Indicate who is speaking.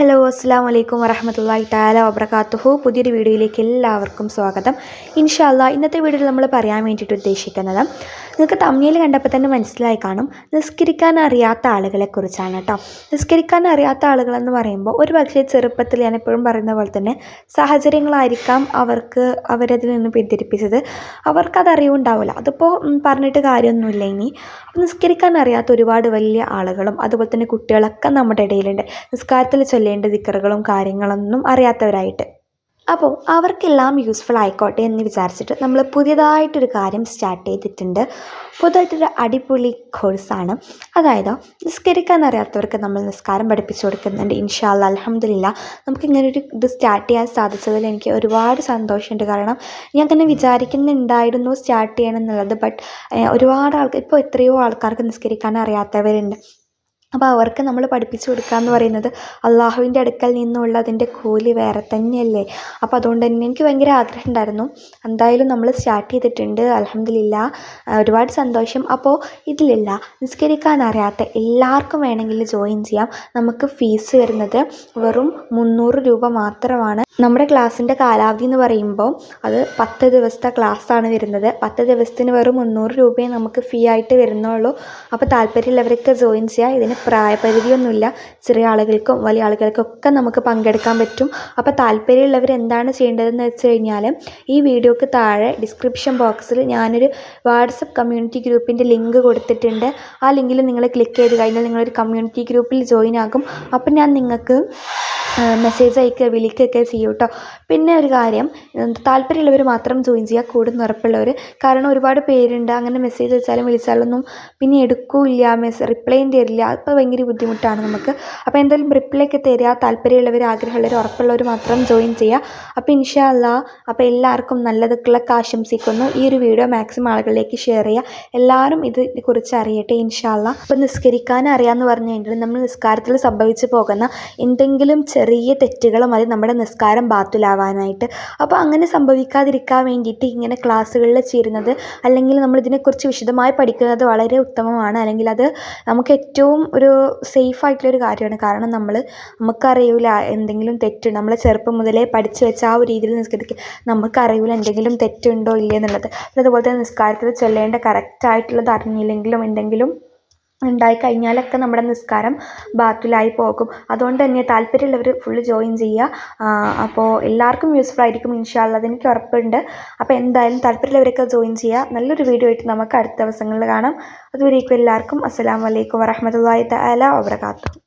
Speaker 1: Hello അസ്സാം വലൈക്കും വറഹമത്തല്ലാഹി തആല വബറകാതുഹു. പുതിയൊരു വീഡിയോയിലേക്ക് എല്ലാവർക്കും സ്വാഗതം. ഇൻഷാ അല്ലാഹ് ഇന്നത്തെ വീഡിയോയിൽ നമ്മൾ പറയാൻ വേണ്ടിയിട്ട് ഉദ്ദേശിക്കുന്നത്, നിങ്ങൾക്ക് തമ്മിൽ കണ്ടപ്പോൾ തന്നെ മനസ്സിലായി കാണും, നിസ്കരിക്കാൻ അറിയാത്ത ആളുകളെക്കുറിച്ചാണ് കേട്ടോ. നിസ്കരിക്കാൻ അറിയാത്ത ആളുകളെന്ന് പറയുമ്പോൾ ഒരു പക്ഷേ ചെറുപ്പത്തിൽ ഞാൻ എപ്പോഴും പറയുന്ന പോലെ തന്നെ സാഹചര്യങ്ങളായിരിക്കാം അവരതിൽ നിന്ന് പിന്തിരിപ്പിച്ചത്. അവർക്കത് അറിവുണ്ടാവില്ല. അതിപ്പോൾ പറഞ്ഞിട്ട് കാര്യമൊന്നുമില്ല. ഇനി അപ്പോൾ നിസ്കരിക്കാൻ അറിയാത്ത ഒരുപാട് വലിയ ആളുകളും അതുപോലെ തന്നെ കുട്ടികളൊക്കെ നമ്മുടെ ഇടയിലുണ്ട്, നിസ്കാരത്തിൽ ചൊല്ലേണ്ട ദിക്റുകളും കാര്യങ്ങളൊന്നും അറിയാത്തവരായിട്ട്. അപ്പോൾ അവർക്കെല്ലാം യൂസ്ഫുൾ ആയിക്കോട്ടെ എന്ന് വിചാരിച്ചിട്ട് നമ്മൾ പുതിയതായിട്ടൊരു കാര്യം സ്റ്റാർട്ട് ചെയ്തിട്ടുണ്ട്. പുതിയതായിട്ടൊരു അടിപൊളി കോഴ്സാണ്. അതായത് നിസ്കരിക്കാൻ അറിയാത്തവർക്ക് നമ്മൾ നിസ്കാരം പഠിപ്പിച്ചു കൊടുക്കുന്നുണ്ട്. ഇൻഷാ അല്ലാഹ് അൽഹംദുലില്ലാ നമുക്കിങ്ങനൊരു ഇത് സ്റ്റാർട്ട് ചെയ്യാൻ സാധിച്ചതിൽ എനിക്ക് ഒരുപാട് സന്തോഷമുണ്ട്. കാരണം ഞാൻ തന്നെ വിചാരിക്കുന്നുണ്ടായിരുന്നു സ്റ്റാർട്ട് ചെയ്യണം എന്നുള്ളത്. ബട്ട് ഒരുപാട് ആൾക്കാർ, ഇപ്പോൾ എത്രയോ ആൾക്കാർക്ക് നിസ്കരിക്കാൻ അറിയാത്തവരുണ്ട്. അപ്പോൾ അവർക്ക് നമ്മൾ പഠിപ്പിച്ചു കൊടുക്കുക എന്ന് പറയുന്നത് അള്ളാഹുവിൻ്റെ അടുക്കൽ നിന്നുള്ള അതിൻ്റെ കൂലി വേറെ തന്നെയല്ലേ. അപ്പോൾ അതുകൊണ്ട് തന്നെ എനിക്ക് ഭയങ്കര ആഗ്രഹം ഉണ്ടായിരുന്നു. എന്തായാലും നമ്മൾ സ്റ്റാർട്ട് ചെയ്തിട്ടുണ്ട്. അൽഹംദുലില്ലാ ഒരുപാട് സന്തോഷം. അപ്പോൾ ഇതിലില്ല, നിസ്കരിക്കാൻ അറിയാത്ത എല്ലാവർക്കും വേണമെങ്കിൽ ജോയിൻ ചെയ്യാം. നമുക്ക് ഫീസ് വരുന്നത് വെറും 300 രൂപ മാത്രമാണ്. നമ്മുടെ ക്ലാസ്സിൻ്റെ കാലാവധി എന്ന് പറയുമ്പോൾ അത് 10 ദിവസത്തെ ക്ലാസ്സാണ് വരുന്നത്. 10 ദിവസത്തിന് വെറും 300 രൂപയെ നമുക്ക് ഫീ ആയിട്ട് വരുന്നുള്ളൂ. അപ്പോൾ താല്പര്യമുള്ളവരൊക്കെ ജോയിൻ ചെയ്യാം. ഇതിന് പ്രായപരിധിയൊന്നുമില്ല. ചെറിയ ആളുകൾക്കും വലിയ ആളുകൾക്കും ഒക്കെ നമുക്ക് പങ്കെടുക്കാൻ പറ്റും. അപ്പോൾ താല്പര്യമുള്ളവർ എന്താണ് ചെയ്യേണ്ടതെന്ന് വെച്ച് കഴിഞ്ഞാൽ, ഈ വീഡിയോക്ക് താഴെ ഡിസ്ക്രിപ്ഷൻ ബോക്സിൽ ഞാനൊരു വാട്സപ്പ് കമ്മ്യൂണിറ്റി ഗ്രൂപ്പിൻ്റെ ലിങ്ക് കൊടുത്തിട്ടുണ്ട്. ആ ലിങ്കിൽ നിങ്ങൾ ക്ലിക്ക് ചെയ്ത് കഴിഞ്ഞാൽ നിങ്ങളൊരു കമ്മ്യൂണിറ്റി ഗ്രൂപ്പിൽ ജോയിൻ ആകും. അപ്പം ഞാൻ നിങ്ങൾക്ക് മെസ്സേജ് അയക്കുക, വിളിക്കുകയൊക്കെ ചെയ്യും കേട്ടോ. പിന്നെ ഒരു കാര്യം, താല്പര്യമുള്ളവർ മാത്രം ജോയിൻ ചെയ്യുക, കൂടുതൽ ഉറപ്പുള്ളവർ. കാരണം ഒരുപാട് പേരുണ്ട്, അങ്ങനെ മെസ്സേജ് അയച്ചാലും വിളിച്ചാലൊന്നും പിന്നെ എടുക്കില്ല, റിപ്ലൈയും തരില്ല. അപ്പോൾ ഭയങ്കര ബുദ്ധിമുട്ടാണ് നമുക്ക്. അപ്പോൾ എന്തായാലും റിപ്ലൈ ഒക്കെ തരിക. താല്പര്യമുള്ളവർ, ആഗ്രഹമുള്ളവർ, ഉറപ്പുള്ളവർ മാത്രം ജോയിൻ ചെയ്യുക. അപ്പോൾ ഇൻഷാ അല്ലാഹ് അപ്പോൾ എല്ലാവർക്കും നല്ലതൊക്കെ ആശംസിക്കുന്നു. ഈ ഒരു വീഡിയോ മാക്സിമം ആളുകളിലേക്ക് ഷെയർ ചെയ്യുക. എല്ലാവരും ഇതിനെക്കുറിച്ച് അറിയട്ടെ ഇൻഷാ അല്ലാഹ്. അപ്പോൾ നിസ്കരിക്കാൻ അറിയാമെന്ന് പറഞ്ഞു കഴിഞ്ഞാൽ നമ്മൾ നിസ്കാരത്തിൽ സംഭവിച്ചു പോകുന്ന എന്തെങ്കിലും ചെറിയ തെറ്റുകൾ മതി നമ്മുടെ നിസ്കാരം ബാത്തിലാവാനായിട്ട്. അപ്പോൾ അങ്ങനെ സംഭവിക്കാതിരിക്കാൻ വേണ്ടിയിട്ട് ഇങ്ങനെ ക്ലാസ്സുകളിൽ ചേരുന്നത്, അല്ലെങ്കിൽ നമ്മൾ ഇതിനെക്കുറിച്ച് വിശദമായി പഠിക്കുന്നത് വളരെ ഉത്തമമാണ്. അല്ലെങ്കിൽ അത് നമുക്ക് ഏറ്റവും ഒരു സേഫ് ആയിട്ടുള്ളൊരു കാര്യമാണ്. കാരണം നമുക്കറിയില്ല എന്തെങ്കിലും തെറ്റുണ്ട്. നമ്മൾ ചെറുപ്പം മുതലേ പഠിച്ചു വെച്ച ആ ഒരു രീതിയിൽ നിസ്കരിക്കുക, നമുക്കറിയില്ല എന്തെങ്കിലും തെറ്റുണ്ടോ ഇല്ലേ എന്നുള്ളത്. അതുപോലെ തന്നെ നിസ്കാരത്തിൽ ചൊല്ലേണ്ട കറക്റ്റായിട്ടുള്ളത് അറിഞ്ഞില്ലെങ്കിലും എന്തെങ്കിലും ഉണ്ടായിക്കഴിഞ്ഞാലൊക്കെ നമ്മുടെ നിസ്കാരം ബാത്തിലായി പോകും. അതുകൊണ്ട് തന്നെ താല്പര്യമുള്ളവർ ഫുള്ള് ജോയിൻ ചെയ്യുക. അപ്പോൾ എല്ലാവർക്കും യൂസ്ഫുൾ ആയിരിക്കും ഇൻഷാ അല്ലാഹ്, അതെനിക്ക് ഉറപ്പുണ്ട്. അപ്പോൾ എന്തായാലും താല്പര്യമുള്ളവരൊക്കെ ജോയിൻ ചെയ്യുക. നല്ലൊരു വീഡിയോ ആയിട്ട് നമുക്ക് അടുത്ത ദിവസങ്ങളിൽ കാണാം. അതുവരേക്കും എല്ലാവർക്കും അസ്സലാമു അലൈക്കും വറഹ്മത്തുള്ളാഹി തആല വബറകാതുഹു.